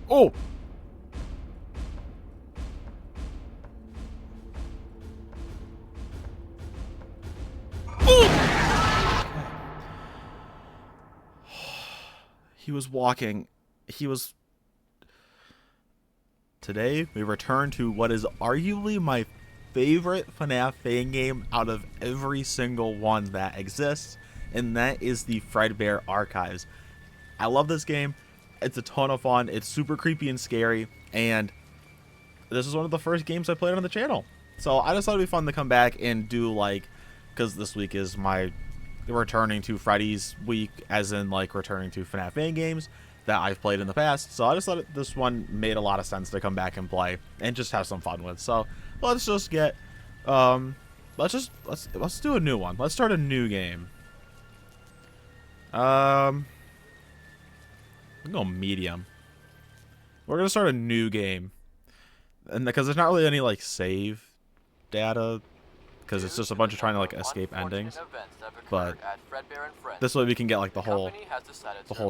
Oh! He was walking. He was... Today, we return to what is arguably my favorite FNAF fan game out of every single one that exists, and that is the Fredbear Archives. I love this game. It's a ton of fun. It's super creepy and scary, and this is one of the first games I played on the channel. So I just thought it'd be fun to come back and do, like, because this week is my returning to Freddy's week, as in like returning to FNAF fan games that I've played in the past. So I just thought this one made a lot of sense to come back and play and just have some fun with. So let's just get let's do a new one. Let's start a new game. We'll go medium. We're gonna start a new game, and because there's not really any like save data, because it's just a bunch of trying to like escape endings. But this way we can get like the whole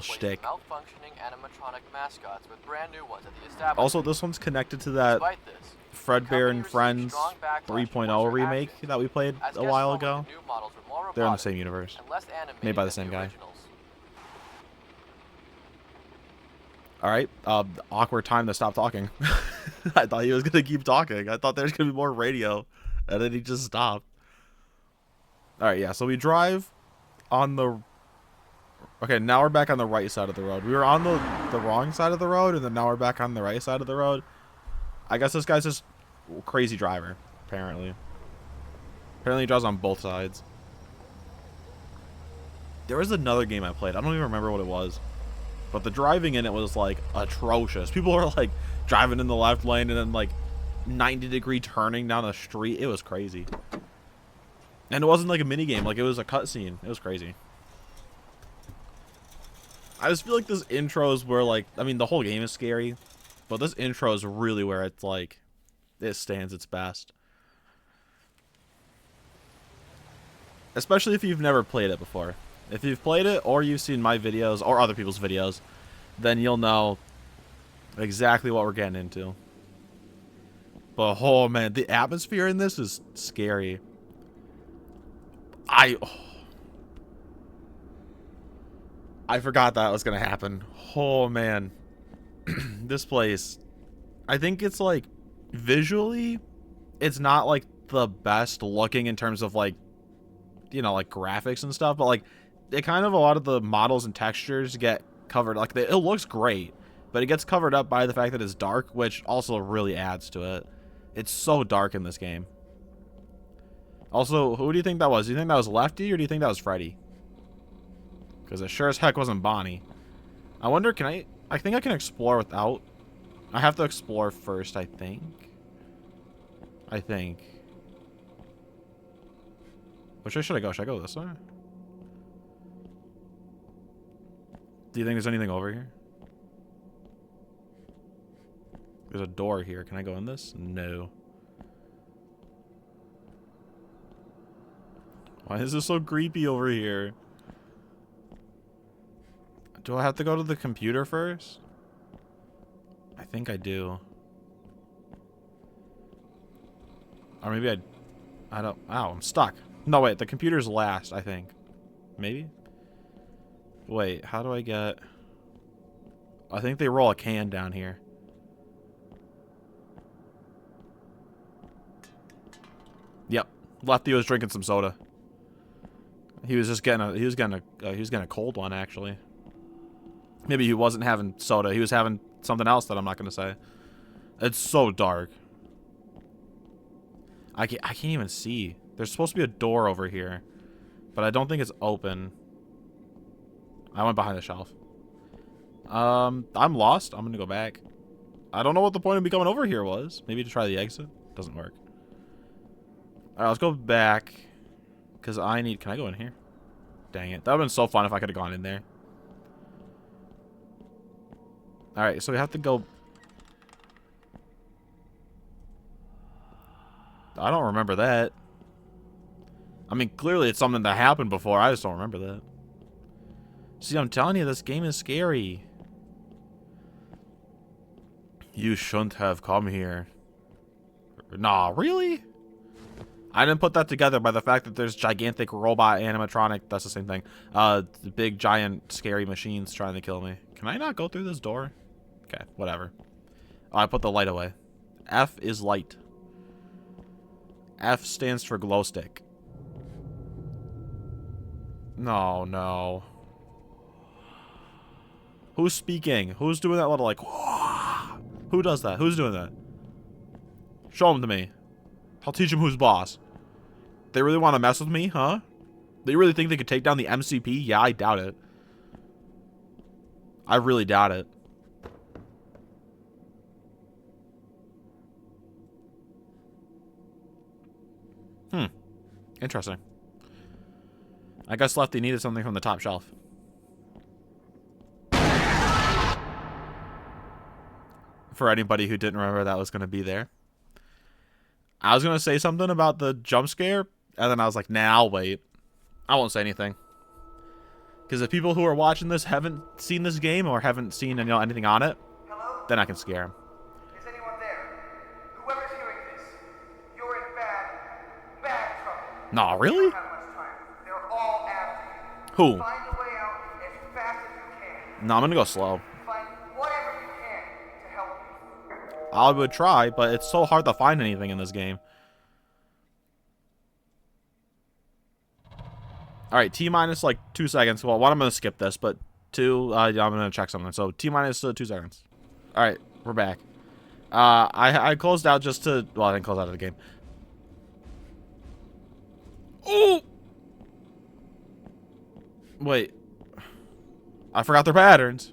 shtick. Also, this one's connected to that Fredbear and Friends 3.0 remake that we played a while ago. They're in the same universe, made by the same guy. Alright, awkward time to stop talking. I thought he was going to keep talking. I thought there was going to be more radio, and then he just stopped. Alright, yeah, so we drive on the... Okay, now we're back on the right side of the road. We were on the wrong side of the road, and then now we're back on the right side of the road. I guess this guy's just a crazy driver, apparently. Apparently he drives on both sides. There was another game I played. I don't even remember what it was. But the driving in it was, like, atrocious. People were, like, driving in the left lane and then, like, 90-degree turning down the street. It was crazy. And it wasn't, like, a minigame. Like, it was a cutscene. It was crazy. I just feel like this intro is where, like... I mean, the whole game is scary. But this intro is really where it's, like... It stands its best. Especially if you've never played it before. If you've played it, or you've seen my videos, or other people's videos, then you'll know exactly what we're getting into. But, oh man, the atmosphere in this is scary. I forgot that was going to happen. Oh man. This place, I think it's like, visually, it's not like the best looking in terms of like, you know, like graphics and stuff, but like, it kind of, a lot of the models and textures get covered, like, it looks great, but it gets covered up by the fact that it's dark, which also really adds to it. It's so dark in this game. Also, who do you think that was? Do you think that was Lefty, or do you think that was Freddy? Because it sure as heck wasn't Bonnie. I wonder, I think I can explore without... I have to explore first, I think. Which way should I go? Should I go this way? Do you think there's anything over here? There's a door here. Can I go in this? No. Why is this so creepy over here? Do I have to go to the computer first? I think I do. Or maybe I don't... Ow, I'm stuck. No, wait. The computer's last, I think. Maybe? Wait, how do I get... I think they roll a can down here. Yep. Lefty was drinking some soda. He was just getting a cold one, actually. Maybe he wasn't having soda. He was having something else that I'm not going to say. It's so dark. I can't even see. There's supposed to be a door over here, but I don't think it's open. I went behind the shelf. I'm lost. I'm gonna go back. I don't know what the point of me coming over here was. Maybe to try the exit. Doesn't work. Alright, let's go back. Because I need... Can I go in here? Dang it. That would have been so fun if I could have gone in there. Alright, so we have to go... I don't remember that. I mean, clearly it's something that happened before. I just don't remember that. See, I'm telling you, this game is scary. You shouldn't have come here. Nah, really? I didn't put that together by the fact that there's gigantic robot animatronic. That's the same thing. The big, giant, scary machines trying to kill me. Can I not go through this door? Okay, whatever. Oh, I put the light away. F is light. F stands for glow stick. No, no. Who's speaking? Who's doing that little, like... Who does that? Who's doing that? Show him to me. I'll teach him who's boss. They really want to mess with me, huh? They really think they could take down the MCP? Yeah, I doubt it. I really doubt it. Interesting. I guess Lefty needed something from the top shelf. For anybody who didn't remember that was going to be there. I was going to say something about the jump scare, and then I was like, nah, I'll wait. I won't say anything. Because if people who are watching this haven't seen this game or haven't seen anything on it, then I can scare them. Is anyone there? Whoever's hearing this, you're in bad trouble. Nah, really? You don't have much time. They're all after you. Who? Find a way out as fast as you can. No, I'm going to go slow. Find whatever you can to help me. I would try, but it's so hard to find anything in this game. Alright, T-minus like 2 seconds. Well, one, I'm going to skip this, but 2, I'm going to check something. So, T-minus 2 seconds. Alright, we're back. I closed out just to... Well, I didn't close out of the game. Oh! Wait. I forgot their patterns.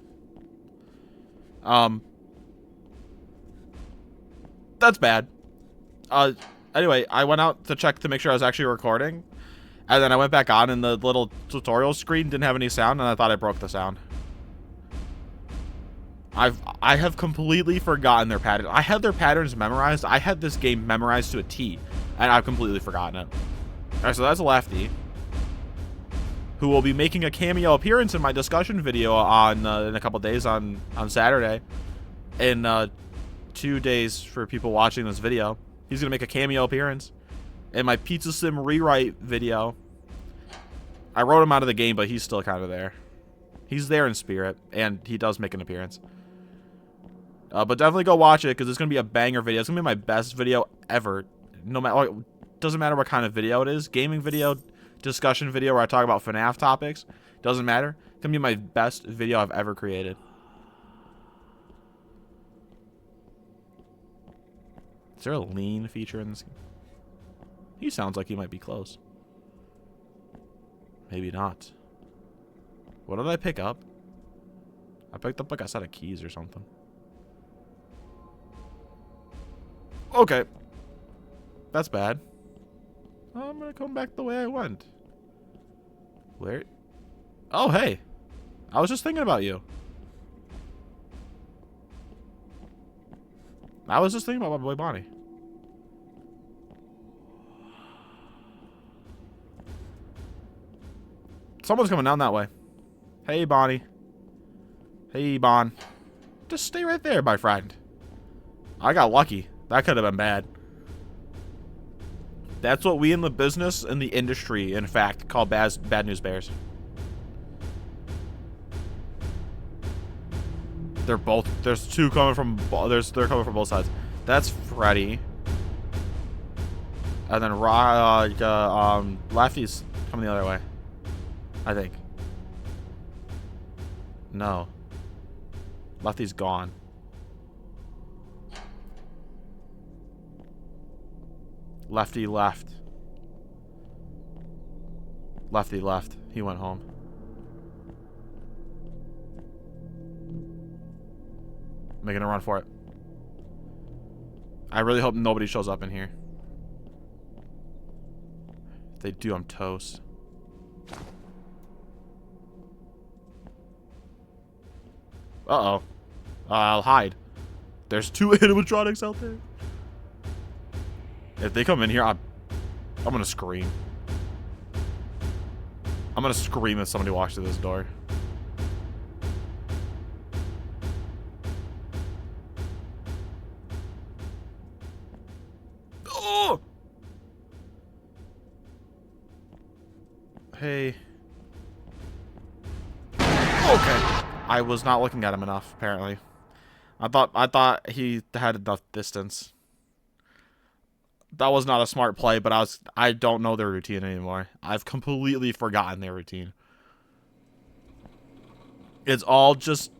That's bad. Anyway, I went out to check to make sure I was actually recording. And then I went back on and the little tutorial screen didn't have any sound and I thought I broke the sound. I have completely forgotten their patterns. I had their patterns memorized. I had this game memorized to a T. And I've completely forgotten it. Alright, so that's Lefty. Who will be making a cameo appearance in my discussion video on in a couple days on Saturday. In 2 days for people watching this video. He's going to make a cameo appearance in my Pizza Sim rewrite video. I wrote him out of the game, but he's still kind of there. He's there in spirit, and he does make an appearance. But definitely go watch it, because it's going to be a banger video. It's going to be my best video ever. No matter, doesn't matter what kind of video it is. Gaming video, discussion video where I talk about FNAF topics. Doesn't matter. It's going to be my best video I've ever created. Is there a lean feature in this game? He sounds like he might be close. Maybe not. What did I pick up? I picked up like a set of keys or something. Okay. That's bad. I'm gonna come back the way I went. Where? Oh, hey. I was just thinking about you. I was just thinking about my boy Bonnie. Someone's coming down that way. Hey, Bonnie. Hey, Bon. Just stay right there, my friend. I got lucky. That could have been bad. That's what we in the business and the industry, in fact, call bad news bears. They're both. There's two coming from. They're coming from both sides. That's Freddy. And then Lefty's coming the other way. I think. No. Lefty's gone. Lefty left. Lefty left. He went home. Making a run for it. I really hope nobody shows up in here. If they do, I'm toast. Uh-oh. I'll hide. There's two animatronics out there. If they come in here, I'm gonna scream. I'm gonna scream if somebody walks through this door. Hey. Okay. I was not looking at him enough, apparently. I thought he had enough distance. That was not a smart play, but I don't know their routine anymore. I've completely forgotten their routine. It's all just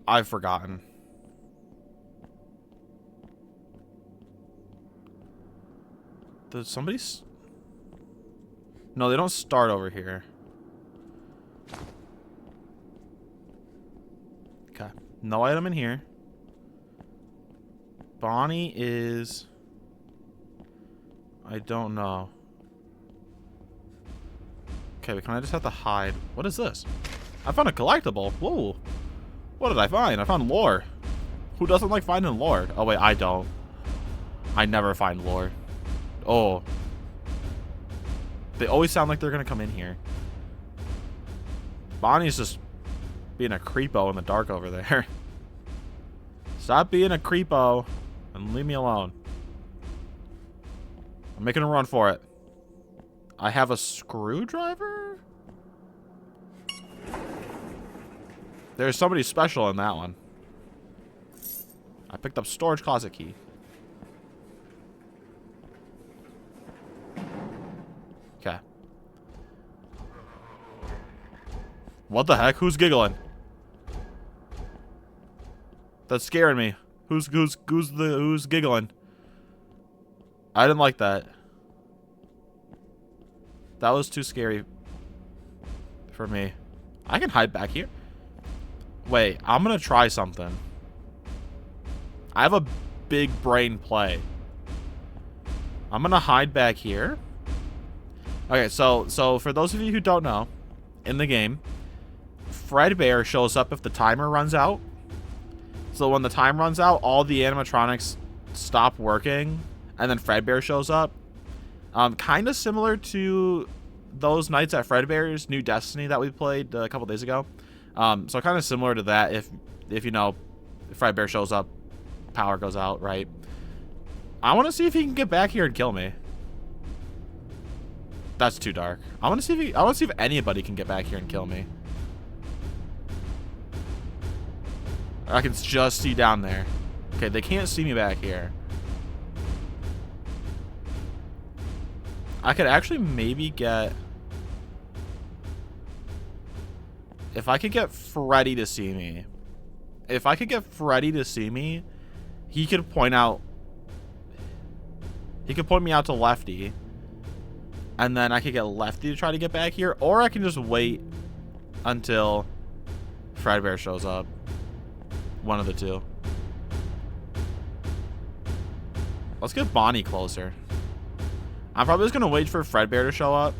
I've forgotten. Does somebody No, they don't start over here. Okay. No item in here. Bonnie is... I don't know. Okay, but can I just have to hide? What is this? I found a collectible. Whoa. What did I find? I found lore. Who doesn't like finding lore? Oh, wait, I don't. I never find lore. Oh. They always sound like they're going to come in here. Bonnie's just being a creepo in the dark over there. Stop being a creepo and leave me alone. I'm making a run for it. I have a screwdriver? There's somebody special in that one. I picked up storage closet key. Okay. What the heck? Who's giggling? That's scaring me. Who's giggling? I didn't like that. That was too scary for me. I can hide back here. Wait, I'm gonna try something. I have a big brain play. I'm gonna hide back here. Okay, so for those of you who don't know, in the game, Fredbear shows up if the timer runs out. So when the time runs out, all the animatronics stop working, and then Fredbear shows up. Kind of similar to those nights at Fredbear's New Destiny that we played a couple days ago. So kind of similar to that. If you know, if Fredbear shows up, power goes out, right? I want to see if he can get back here and kill me. That's too dark. I want to see if anybody can get back here and kill me. I can just see down there. Okay, they can't see me back here. I could actually maybe get... If I could get Freddy to see me. If I could get Freddy to see me, he could point out... He could point me out to Lefty. And then I could get Lefty to try to get back here. Or I can just wait until Fredbear shows up. One of the two. Let's get Bonnie closer. I'm probably just going to wait for Fredbear to show up.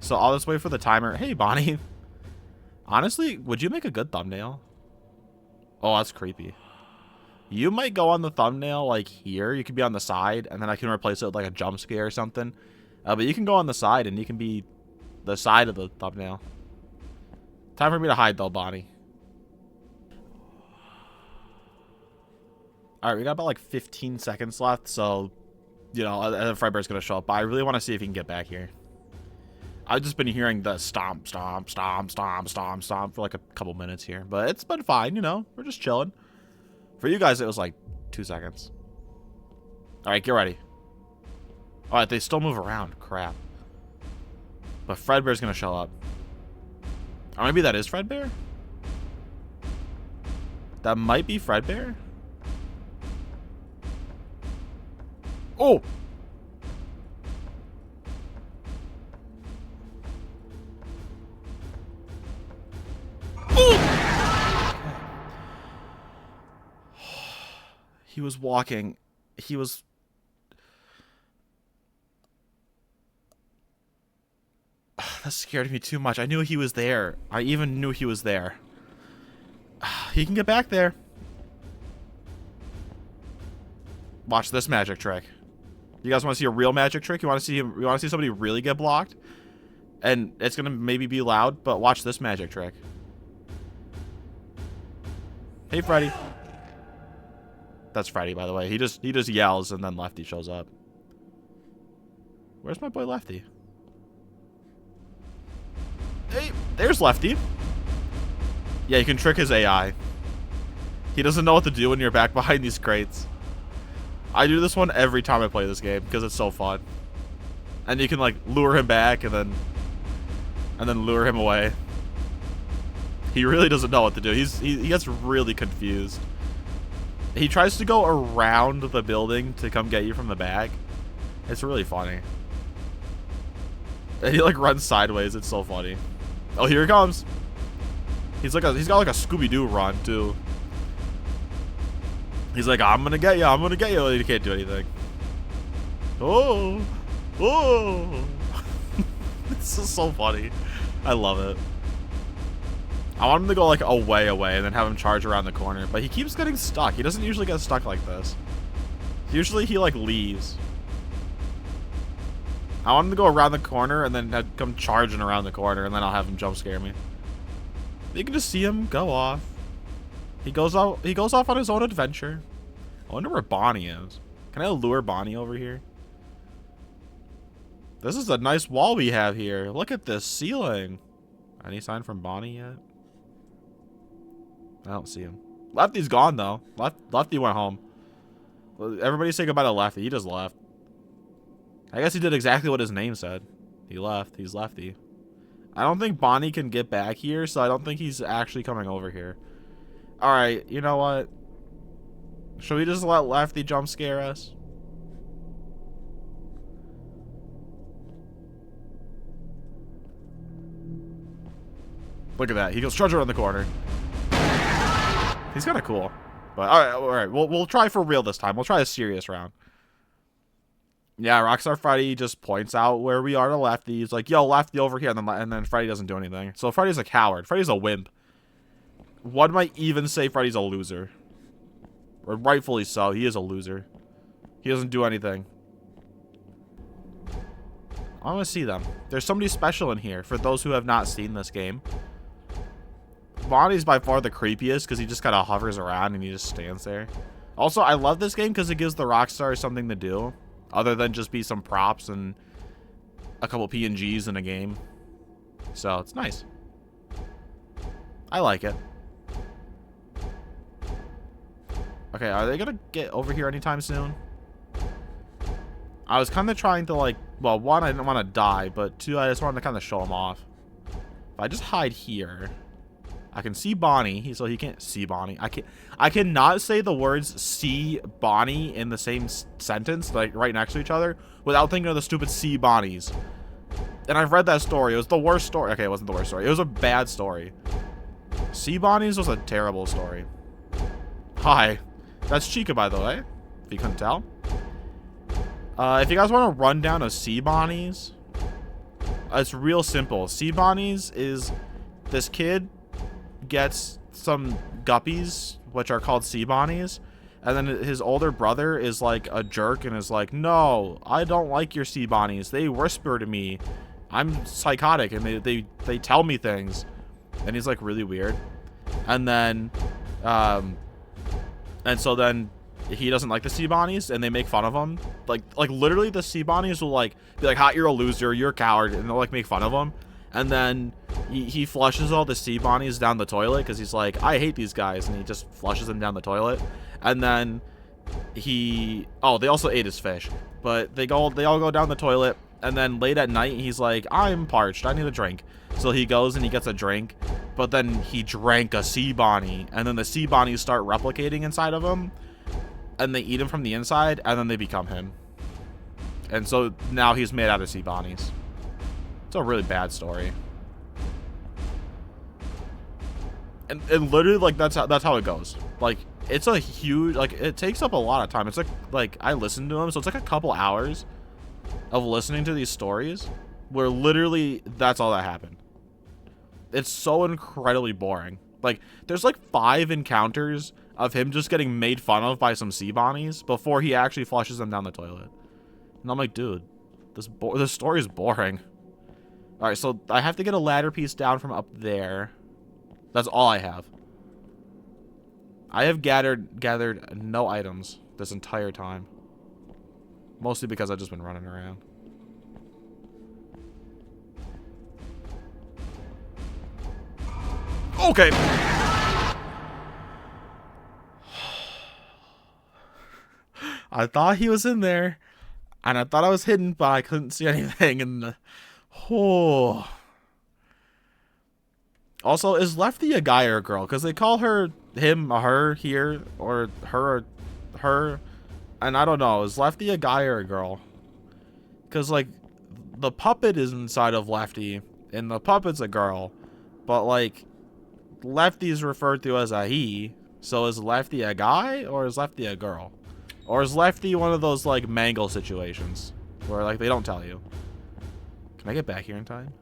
So I'll just wait for the timer. Hey, Bonnie. Honestly, would you make a good thumbnail? Oh, that's creepy. You might go on the thumbnail like here. You could be on the side, and then I can replace it with like a jump scare or something. But you can go on the side, and you can be the side of the thumbnail. Time for me to hide, though, Bonnie. Alright, we got about like 15 seconds left, so, you know, Fredbear's going to show up. But I really want to see if he can get back here. I've just been hearing the stomp, stomp, stomp, stomp, stomp, stomp for like a couple minutes here. But it's been fine, you know. We're just chilling. For you guys, it was like 2 seconds. Alright, get ready. Alright, they still move around. Crap. But Fredbear's going to show up. Or maybe that is Fredbear? That might be Fredbear? Oh! He was walking. He was... That scared me too much. I knew he was there. I even knew he was there. He can get back there. Watch this magic trick. You guys want to see a real magic trick? You want to see somebody really get blocked? And it's going to maybe be loud, but watch this magic trick. Hey, Freddy. That's Freddy, by the way. He just yells, and then Lefty shows up. Where's my boy Lefty? There's Lefty. Yeah, you can trick his AI. He doesn't know what to do when you're back behind these crates. I do this one every time I play this game because it's so fun. And you can like lure him back and then lure him away. He really doesn't know what to do. He gets really confused. He tries to go around the building to come get you from the back. It's really funny. And he like runs sideways. It's so funny. Oh, here he comes. He's got like a Scooby-Doo run too. He's like, I'm gonna get you. I'm gonna get you. He can't do anything. Oh, oh. This is so funny. I love it. I want him to go like away and then have him charge around the corner, but he keeps getting stuck. He doesn't usually get stuck like this. Usually he like leaves. I want him to go around the corner and then come charging around the corner, and then I'll have him jump scare me. You can just see him go off. He goes off on his own adventure. I wonder where Bonnie is. Can I lure Bonnie over here? This is a nice wall we have here. Look at this ceiling. Any sign from Bonnie yet? I don't see him. Lefty's gone though. Lefty went home. Everybody say goodbye to Lefty. He just left. I guess he did exactly what his name said. He left. He's Lefty. I don't think Bonnie can get back here, so I don't think he's actually coming over here. Alright, you know what? Should we just let Lefty jump scare us? Look at that. He goes charge around the corner. He's kind of cool. But alright. We'll try for real this time. We'll try a serious round. Yeah, Rockstar Freddy just points out where we are to Lefty. He's like, yo, Lefty over here. And then Freddy doesn't do anything. So Freddy's a coward. Freddy's a wimp. One might even say Freddy's a loser. Or rightfully so. He is a loser. He doesn't do anything. I want to see them. There's somebody special in here for those who have not seen this game. Bonnie's by far the creepiest because he just kind of hovers around and he just stands there. Also, I love this game because it gives the Rockstar something to do other than just be some props and a couple PNGs in a game. So, it's nice. I like it. Okay, are they going to get over here anytime soon? I was kind of trying to like, well, one, I didn't want to die, but two, I just wanted to kind of show them off. If I just hide here, I can see Bonnie, so he can't see Bonnie. I cannot say the words "see Bonnie" in the same sentence, like right next to each other, without thinking of the stupid "see Bonnies." And I've read that story. It was the worst story. Okay, it wasn't the worst story. It was a bad story. "See Bonnies" was a terrible story. Hi, that's Chica, by the way, if you couldn't tell. If you guys want a rundown of sea bonnies, it's real simple. Sea bonnies is this kid gets some guppies, which are called sea bonnies, and then his older brother is like a jerk and is like, no, I don't like your sea bonnies. They whisper to me. I'm psychotic, and they tell me things. And he's like really weird. And then, and so then he doesn't like the sea bonnies, and they make fun of him. Like literally the sea bonnies will like be like, "Hot, you're a loser, you're a coward," and they'll like make fun of him. And then he flushes all the sea bonnies down the toilet because he's like, I hate these guys, and he just flushes them down the toilet. And then they also ate his fish, but they all go down the toilet. And then late at night, he's like, I'm parched, I need a drink. So he goes and he gets a drink, but then he drank a sea bonnie, and then the sea bonnies start replicating inside of him, and they eat him from the inside, and then they become him. And so now he's made out of sea bonnies. It's a really bad story. And literally, like, that's how it goes. Like, it's a huge, like, it takes up a lot of time. It's like I listen to them, so it's like a couple hours of listening to these stories where literally that's all that happened. It's so incredibly boring. Like, there's like 5 encounters of him just getting made fun of by some sea bonnies before he actually flushes them down the toilet. And I'm like, dude, this story is boring. All right, so I have to get a ladder piece down from up there. That's all I have. I have gathered no items this entire time. Mostly because I've just been running around. Okay. I thought he was in there, and I thought I was hidden, but I couldn't see anything. And oh. Also, is Lefty a guy or a girl? Because they call her him, her here, or her, and I don't know. Is Lefty a guy or a girl? Because like, the puppet is inside of Lefty, and the puppet's a girl, but like, Lefty is referred to as a he. So is Lefty a guy or is Lefty a girl? Or is Lefty one of those, like, mangle situations where, like, they don't tell you? Can I get back here in time?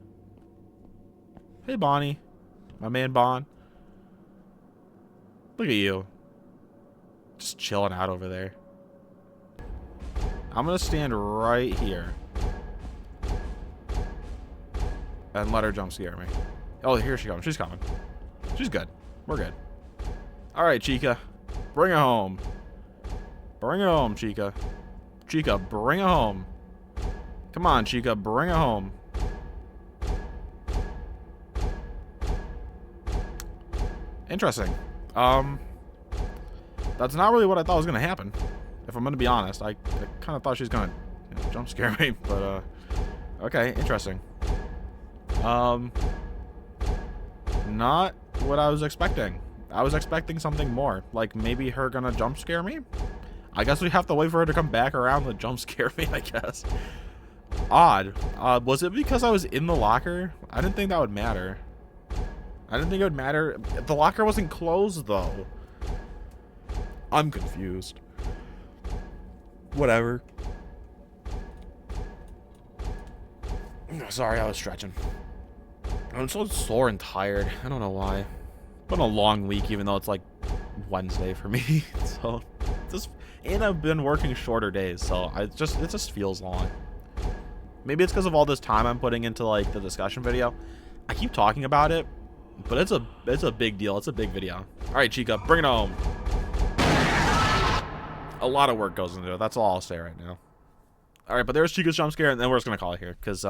Hey, Bonnie. My man, Bon. Look at you. Just chilling out over there. I'm going to stand right here. And let her jump scare me. Oh, here she comes. She's coming. She's good. We're good. All right, Chica. Bring it home. Bring it home, Chica. Chica, bring it home. Come on, Chica, bring it home. Interesting. That's not really what I thought was gonna happen. If I'm gonna be honest, I kind of thought she was gonna jump scare me, but okay, interesting. Not what I was expecting. I was expecting something more, like maybe her gonna jump scare me. I guess we have to wait for her to come back around to jump scare me, I guess. Odd. Was it because I was in the locker? I didn't think that would matter. I didn't think it would matter. The locker wasn't closed, though. I'm confused. Whatever. Sorry, I was stretching. I'm so sore and tired. I don't know why. It's been a long week, even though it's like Wednesday for me. So, and I've been working shorter days, so it just feels long. Maybe it's because of all this time I'm putting into like the discussion video. I keep talking about it, but it's a big deal. It's a big video. All right, Chica, bring it home. A lot of work goes into it. That's all I'll say right now. All right, but there's Chica's jump scare, and then we're just gonna call it here because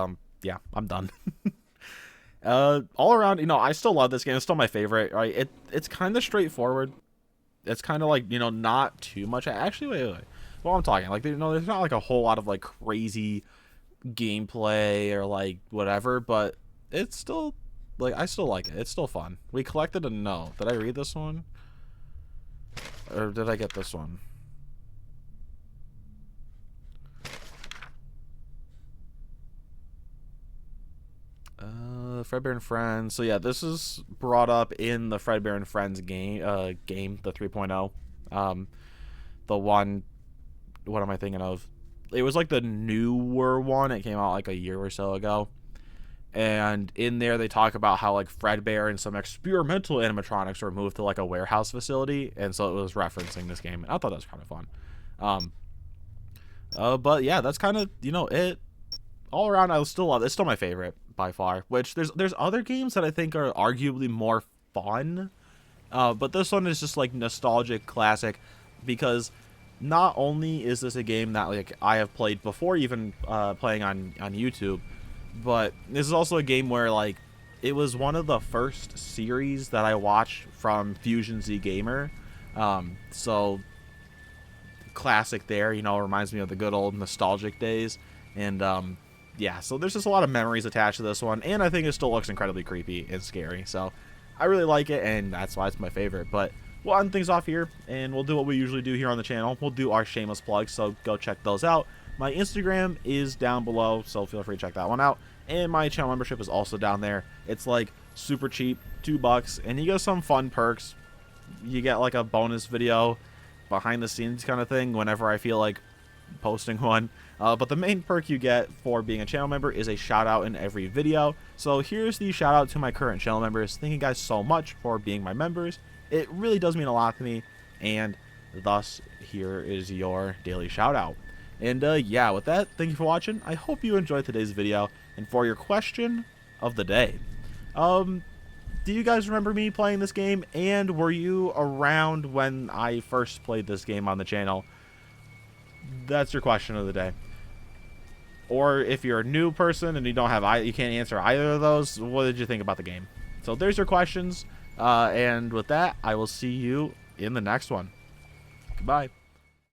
yeah, I'm done. All around, I still love this game. It's still my favorite. Right? It's kind of straightforward. It's kind of like, not too much. Actually, wait. Well, I'm talking like, there's not like a whole lot of like crazy gameplay or like whatever, but it's still like, I still like it. It's still fun. We collected a no. Did I read this one? Or did I get this one? Fredbear and Friends. So yeah, this is brought up in the Fredbear and Friends game, the 3.0. The one, what am I thinking of? It was like the newer one. It came out like a year or so ago. And in there, they talk about how like Fredbear and some experimental animatronics were moved to like a warehouse facility, and so it was referencing this game. I thought that was kind of fun. But yeah, that's kind of it. All around, I still love it. It's still my favorite by far. Which there's other games that I think are arguably more fun, but this one is just like nostalgic classic because not only is this a game that like I have played before even playing on YouTube, but this is also a game where like it was one of the first series that I watched from Fusion Z Gamer, so classic there. Reminds me of the good old nostalgic days. And yeah, so there's just a lot of memories attached to this one, and I think it still looks incredibly creepy and scary, so I really like it, and that's why it's my favorite. But we'll end things off here, and we'll do what we usually do here on the channel. We'll do our shameless plugs, so go check those out. My Instagram is down below, so feel free to check that one out, and my channel membership is also down there. It's like super cheap, $2, and you get some fun perks. You get like a bonus video, behind the scenes kind of thing whenever I feel like posting one. But the main perk you get for being a channel member is a shout out in every video. So here's the shout out to my current channel members. Thank you guys so much for being my members. It really does mean a lot to me, and thus here is your daily shout out. And yeah, with that, thank you for watching. I hope you enjoyed today's video. And for your question of the day, do you guys remember me playing this game, and were you around when I first played this game on the channel? That's your question of the day. Or if you're a new person and you can't answer either of those, what did you think about the game? So there's your questions. And with that, I will see you in the next one. Goodbye.